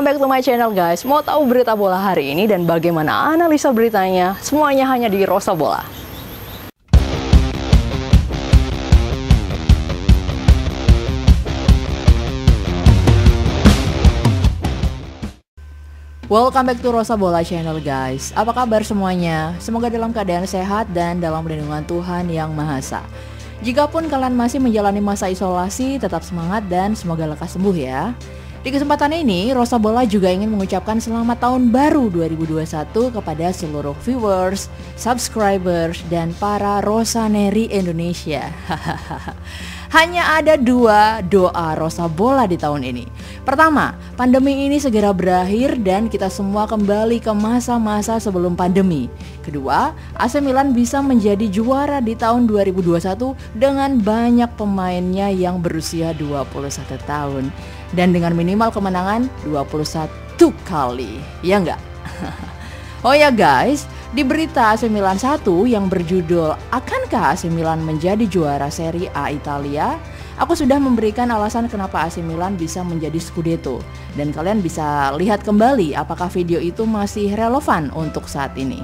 back to my channel guys. Mau tahu berita bola hari ini dan bagaimana analisa beritanya? Semuanya hanya di Rosa Bola. Welcome back to Rosa Bola channel guys. Apa kabar semuanya? Semoga dalam keadaan sehat dan dalam perlindungan Tuhan Yang Maha Esa. Jikapun kalian masih menjalani masa isolasi, tetap semangat dan semoga lekas sembuh ya. Di kesempatan ini, Rosa Bola juga ingin mengucapkan selamat tahun baru 2021 kepada seluruh viewers, subscribers, dan para Rosaneri Indonesia. Hanya ada dua doa Rosa Bola di tahun ini. Pertama, pandemi ini segera berakhir dan kita semua kembali ke masa-masa sebelum pandemi. Kedua, AC Milan bisa menjadi juara di tahun 2021 dengan banyak pemainnya yang berusia 21 tahun. Dan dengan minimal kemenangan 21 kali, ya enggak? Oh ya guys, di berita AC Milan 1 yang berjudul "Akankah AC Milan menjadi juara Serie A Italia?", aku sudah memberikan alasan kenapa AC Milan bisa menjadi Scudetto. Dan kalian bisa lihat kembali apakah video itu masih relevan untuk saat ini.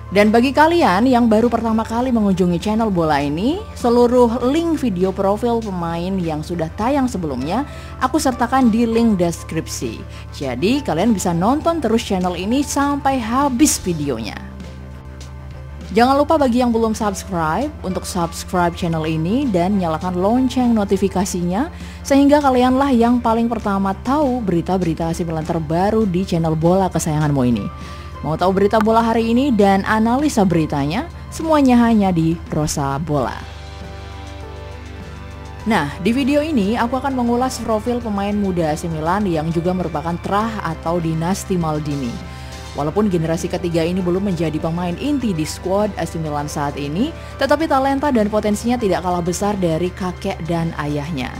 Dan bagi kalian yang baru pertama kali mengunjungi channel bola ini, seluruh link video profil pemain yang sudah tayang sebelumnya aku sertakan di link deskripsi. Jadi kalian bisa nonton terus channel ini sampai habis videonya. Jangan lupa bagi yang belum subscribe untuk subscribe channel ini dan nyalakan lonceng notifikasinya sehingga kalianlah yang paling pertama tahu berita-berita AC Milan terbaru di channel bola kesayanganmu ini. Mau tahu berita bola hari ini dan analisa beritanya? Semuanya hanya di Rosa Bola. Nah, di video ini aku akan mengulas profil pemain muda AC Milan yang juga merupakan terah atau dinasti Maldini. Walaupun generasi ketiga ini belum menjadi pemain inti di skuad AC Milan saat ini, tetapi talenta dan potensinya tidak kalah besar dari kakek dan ayahnya.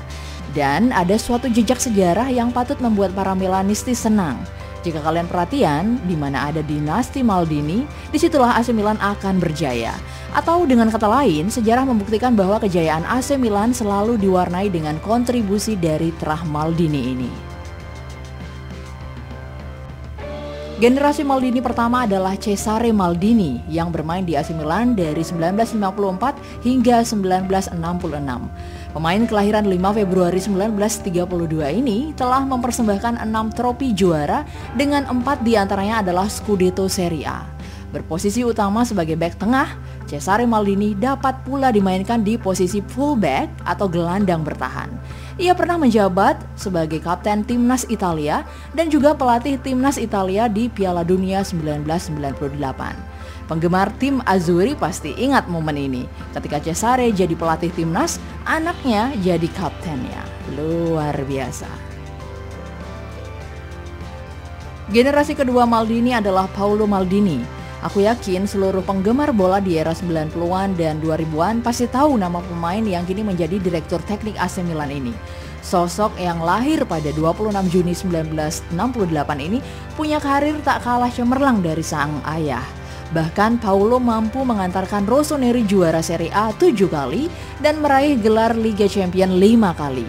Dan ada suatu jejak sejarah yang patut membuat para Milanisti senang. Jika kalian perhatian, di mana ada dinasti Maldini, disitulah AC Milan akan berjaya. Atau dengan kata lain, sejarah membuktikan bahwa kejayaan AC Milan selalu diwarnai dengan kontribusi dari terah Maldini ini. Generasi Maldini pertama adalah Cesare Maldini yang bermain di AC Milan dari 1954 hingga 1966. Pemain kelahiran 5 Februari 1932 ini telah mempersembahkan 6 trofi juara dengan 4 diantaranya adalah Scudetto Serie A. Berposisi utama sebagai bek tengah, Cesare Maldini dapat pula dimainkan di posisi fullback atau gelandang bertahan. Ia pernah menjabat sebagai kapten timnas Italia dan juga pelatih timnas Italia di Piala Dunia 1998. Penggemar tim Azzurri pasti ingat momen ini ketika Cesare jadi pelatih timnas, anaknya jadi kaptennya. Luar biasa. Generasi kedua Maldini adalah Paolo Maldini. Aku yakin seluruh penggemar bola di era 90-an dan 2000-an pasti tahu nama pemain yang kini menjadi direktur teknik AC Milan ini. Sosok yang lahir pada 26 Juni 1968 ini punya karir tak kalah cemerlang dari sang ayah. Bahkan Paolo mampu mengantarkan Rossoneri juara Serie A 7 kali dan meraih gelar Liga Champions 5 kali.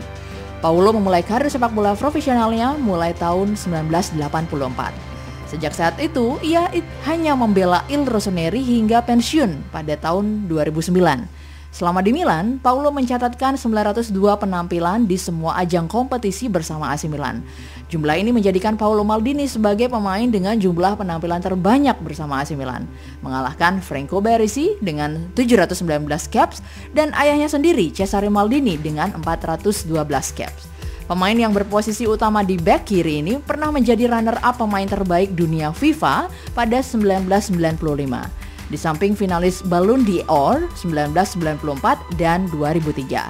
Paolo memulai karir sepak bola profesionalnya mulai tahun 1984. Sejak saat itu, ia hanya membela Il Rossoneri hingga pensiun pada tahun 2009. Selama di Milan, Paolo mencatatkan 902 penampilan di semua ajang kompetisi bersama AC Milan. Jumlah ini menjadikan Paolo Maldini sebagai pemain dengan jumlah penampilan terbanyak bersama AC Milan, mengalahkan Franco Baresi dengan 719 caps dan ayahnya sendiri Cesare Maldini dengan 412 caps. Pemain yang berposisi utama di bek kiri ini pernah menjadi runner-up pemain terbaik dunia FIFA pada 1995. Di samping finalis Ballon d'Or 1994 dan 2003.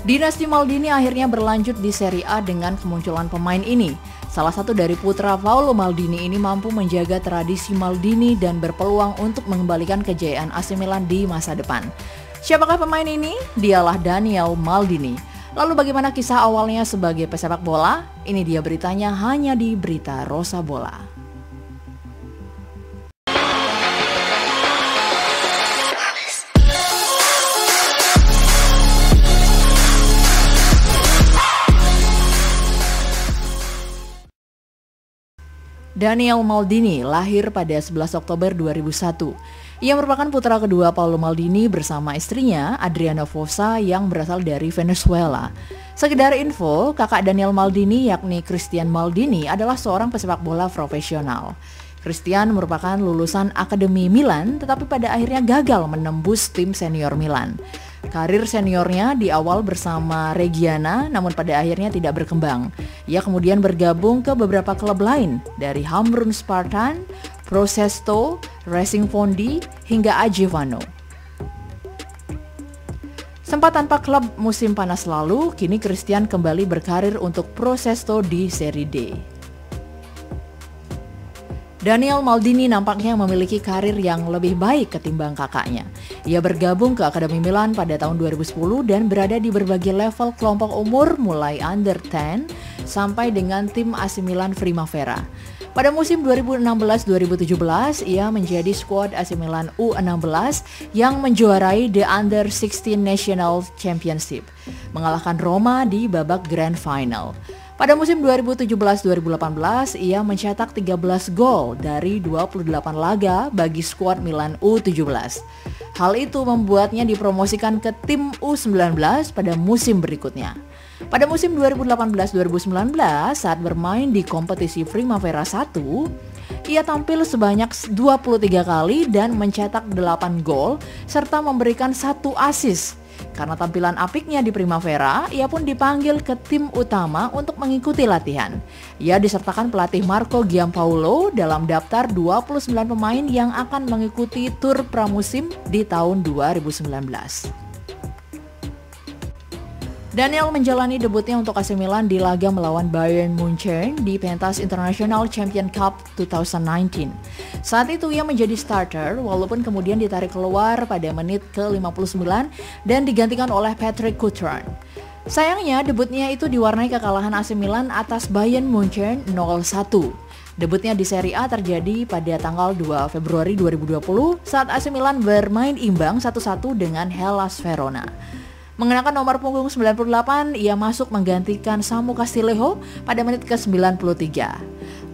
Dinasti Maldini akhirnya berlanjut di Serie A dengan kemunculan pemain ini. Salah satu dari putra Paolo Maldini ini mampu menjaga tradisi Maldini dan berpeluang untuk mengembalikan kejayaan AC Milan di masa depan. Siapakah pemain ini? Dialah Daniel Maldini. Lalu bagaimana kisah awalnya sebagai pesepak bola? Ini dia beritanya hanya di Berita Rosa Bola. Daniel Maldini lahir pada 11 Oktober 2001. Ia merupakan putra kedua Paolo Maldini bersama istrinya, Adriana Fossa, yang berasal dari Venezuela. Sekedar info, kakak Daniel Maldini yakni Christian Maldini adalah seorang pesepak bola profesional. Christian merupakan lulusan Akademi Milan, tetapi pada akhirnya gagal menembus tim senior Milan. Karir seniornya di awal bersama Reggiana, namun pada akhirnya tidak berkembang. Ia kemudian bergabung ke beberapa klub lain, dari Hamrun Spartan, Pro Sesto, Racing Fondi, hingga AC Fano. Sempat tanpa klub musim panas lalu, kini Christian kembali berkarir untuk Pro Sesto di Serie D. Daniel Maldini nampaknya memiliki karir yang lebih baik ketimbang kakaknya. Ia bergabung ke Akademi Milan pada tahun 2010 dan berada di berbagai level kelompok umur mulai under 10 sampai dengan tim AC Milan Primavera. Pada musim 2016-2017, ia menjadi skuad AC Milan U16 yang menjuarai The Under 16 National Championship, mengalahkan Roma di babak Grand Final. Pada musim 2017-2018, ia mencetak 13 gol dari 28 laga bagi skuad Milan U17. Hal itu membuatnya dipromosikan ke tim U19 pada musim berikutnya. Pada musim 2018-2019, saat bermain di kompetisi Primavera 1, ia tampil sebanyak 23 kali dan mencetak 8 gol serta memberikan 1 assist. Karena tampilan apiknya di Primavera, ia pun dipanggil ke tim utama untuk mengikuti latihan. Ia disertakan pelatih Marco Giampaolo dalam daftar 29 pemain yang akan mengikuti tur pramusim di tahun 2019. Daniel menjalani debutnya untuk AC Milan di laga melawan Bayern Munchen di Pentas International Champion Cup 2019. Saat itu ia menjadi starter walaupun kemudian ditarik keluar pada menit ke-59 dan digantikan oleh Patrick Cutrone. Sayangnya debutnya itu diwarnai kekalahan AC Milan atas Bayern Munchen 0-1. Debutnya di Serie A terjadi pada tanggal 2 Februari 2020 saat AC Milan bermain imbang 1-1 dengan Hellas Verona. Mengenakan nomor punggung 98, ia masuk menggantikan Samu Castillejo pada menit ke-93.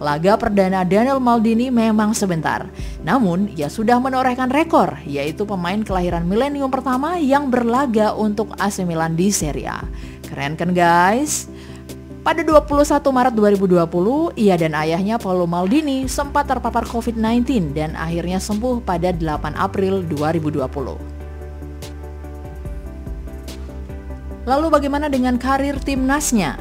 Laga perdana Daniel Maldini memang sebentar, namun ia sudah menorehkan rekor, yaitu pemain kelahiran milenium pertama yang berlaga untuk AC Milan di Serie A. Keren kan guys? Pada 21 Maret 2020, ia dan ayahnya Paolo Maldini sempat terpapar COVID-19 dan akhirnya sembuh pada 8 April 2020. Lalu bagaimana dengan karir timnasnya?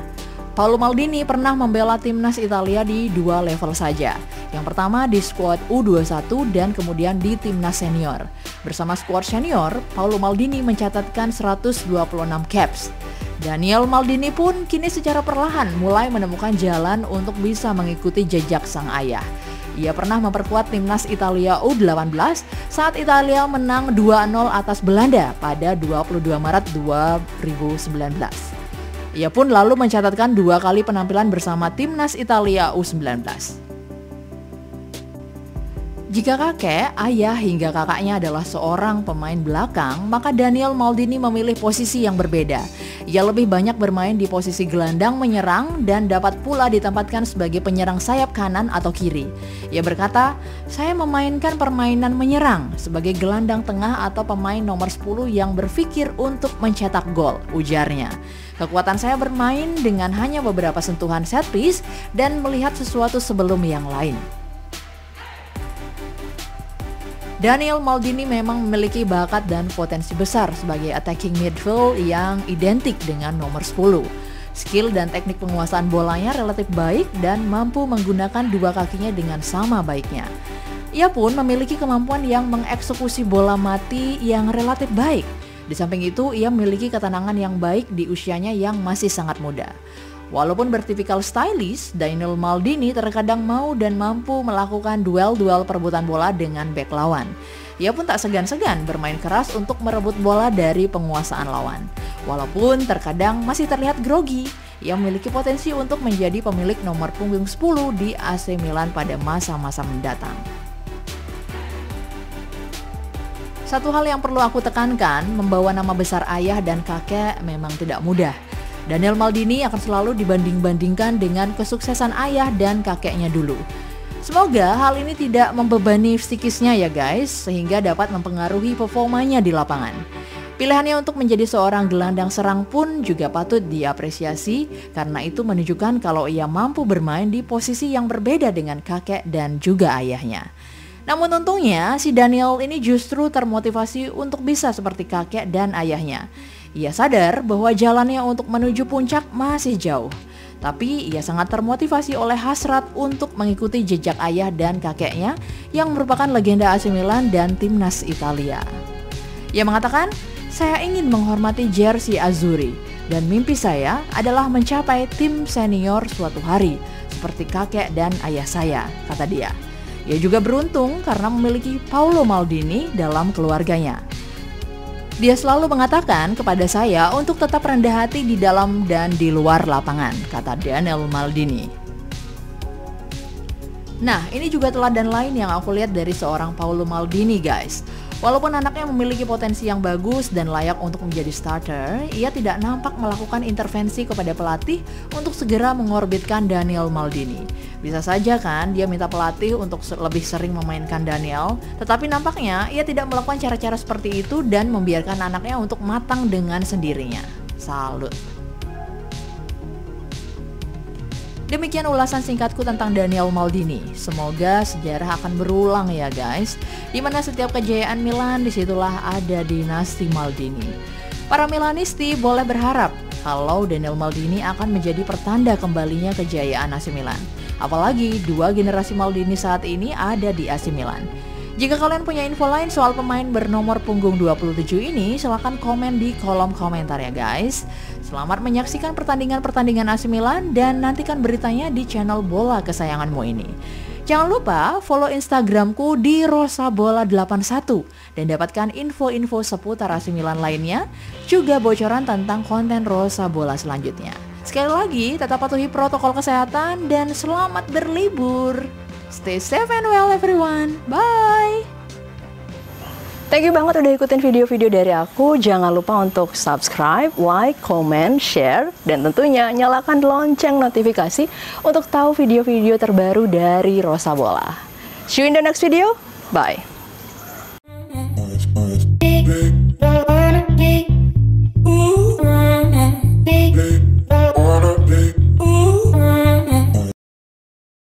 Paolo Maldini pernah membela timnas Italia di 2 level saja. Yang pertama di skuad U21 dan kemudian di timnas senior. Bersama skuad senior, Paolo Maldini mencatatkan 126 caps. Daniel Maldini pun kini secara perlahan mulai menemukan jalan untuk bisa mengikuti jejak sang ayah. Ia pernah memperkuat timnas Italia U18 saat Italia menang 2-0 atas Belanda pada 22 Maret 2019. Ia pun lalu mencatatkan 2 kali penampilan bersama timnas Italia U19. Jika kakek, ayah hingga kakaknya adalah seorang pemain belakang, maka Daniel Maldini memilih posisi yang berbeda. Ia lebih banyak bermain di posisi gelandang menyerang dan dapat pula ditempatkan sebagai penyerang sayap kanan atau kiri. Ia berkata, "Saya memainkan permainan menyerang sebagai gelandang tengah atau pemain nomor 10 yang berpikir untuk mencetak gol," ujarnya. "Kekuatan saya bermain dengan hanya beberapa sentuhan set piece dan melihat sesuatu sebelum yang lain." Daniel Maldini memang memiliki bakat dan potensi besar sebagai attacking midfield yang identik dengan nomor 10. Skill dan teknik penguasaan bolanya relatif baik dan mampu menggunakan 2 kakinya dengan sama baiknya. Ia pun memiliki kemampuan yang mengeksekusi bola mati yang relatif baik. Di samping itu, ia memiliki ketenangan yang baik di usianya yang masih sangat muda. Walaupun bertipikal stylish, Daniel Maldini terkadang mau dan mampu melakukan duel-duel perebutan bola dengan bek lawan. Ia pun tak segan-segan bermain keras untuk merebut bola dari penguasaan lawan. Walaupun terkadang masih terlihat grogi, ia memiliki potensi untuk menjadi pemilik nomor punggung 10 di AC Milan pada masa-masa mendatang. Satu hal yang perlu aku tekankan, membawa nama besar ayah dan kakek memang tidak mudah. Daniel Maldini akan selalu dibanding-bandingkan dengan kesuksesan ayah dan kakeknya dulu. Semoga hal ini tidak membebani psikisnya ya guys, sehingga dapat mempengaruhi performanya di lapangan. Pilihannya untuk menjadi seorang gelandang serang pun juga patut diapresiasi karena itu menunjukkan kalau ia mampu bermain di posisi yang berbeda dengan kakek dan juga ayahnya. Namun untungnya si Daniel ini justru termotivasi untuk bisa seperti kakek dan ayahnya. Ia sadar bahwa jalannya untuk menuju puncak masih jauh. Tapi ia sangat termotivasi oleh hasrat untuk mengikuti jejak ayah dan kakeknya yang merupakan legenda AC Milan dan timnas Italia. Ia mengatakan, "Saya ingin menghormati jersey Azzurri dan mimpi saya adalah mencapai tim senior suatu hari seperti kakek dan ayah saya," kata dia. Ia juga beruntung karena memiliki Paolo Maldini dalam keluarganya. Dia selalu mengatakan kepada saya untuk tetap rendah hati di dalam dan di luar lapangan, kata Daniel Maldini. Nah, ini juga teladan lain yang aku lihat dari seorang Paolo Maldini guys. Walaupun anaknya memiliki potensi yang bagus dan layak untuk menjadi starter, ia tidak nampak melakukan intervensi kepada pelatih untuk segera mengorbitkan Daniel Maldini. Bisa saja kan dia minta pelatih untuk lebih sering memainkan Daniel, tetapi nampaknya ia tidak melakukan cara-cara seperti itu dan membiarkan anaknya untuk matang dengan sendirinya. Salut. Demikian ulasan singkatku tentang Daniel Maldini. Semoga sejarah akan berulang ya guys. Dimana setiap kejayaan Milan disitulah ada dinasti Maldini. Para Milanisti boleh berharap kalau Daniel Maldini akan menjadi pertanda kembalinya kejayaan AC Milan. Apalagi dua generasi Maldini saat ini ada di AC Milan. Jika kalian punya info lain soal pemain bernomor punggung 27 ini, silahkan komen di kolom komentar ya guys. Selamat menyaksikan pertandingan-pertandingan AC Milan dan nantikan beritanya di channel bola kesayanganmu ini. Jangan lupa follow Instagramku di rosabola81 dan dapatkan info-info seputar AC Milan lainnya, juga bocoran tentang konten Rosa Bola selanjutnya. Sekali lagi, tetap patuhi protokol kesehatan dan selamat berlibur. Stay safe and well everyone. Bye! Thank you banget udah ikutin video-video dari aku. Jangan lupa untuk subscribe, like, comment, share, dan tentunya nyalakan lonceng notifikasi untuk tahu video-video terbaru dari Rosa Bola. See you in the next video. Bye!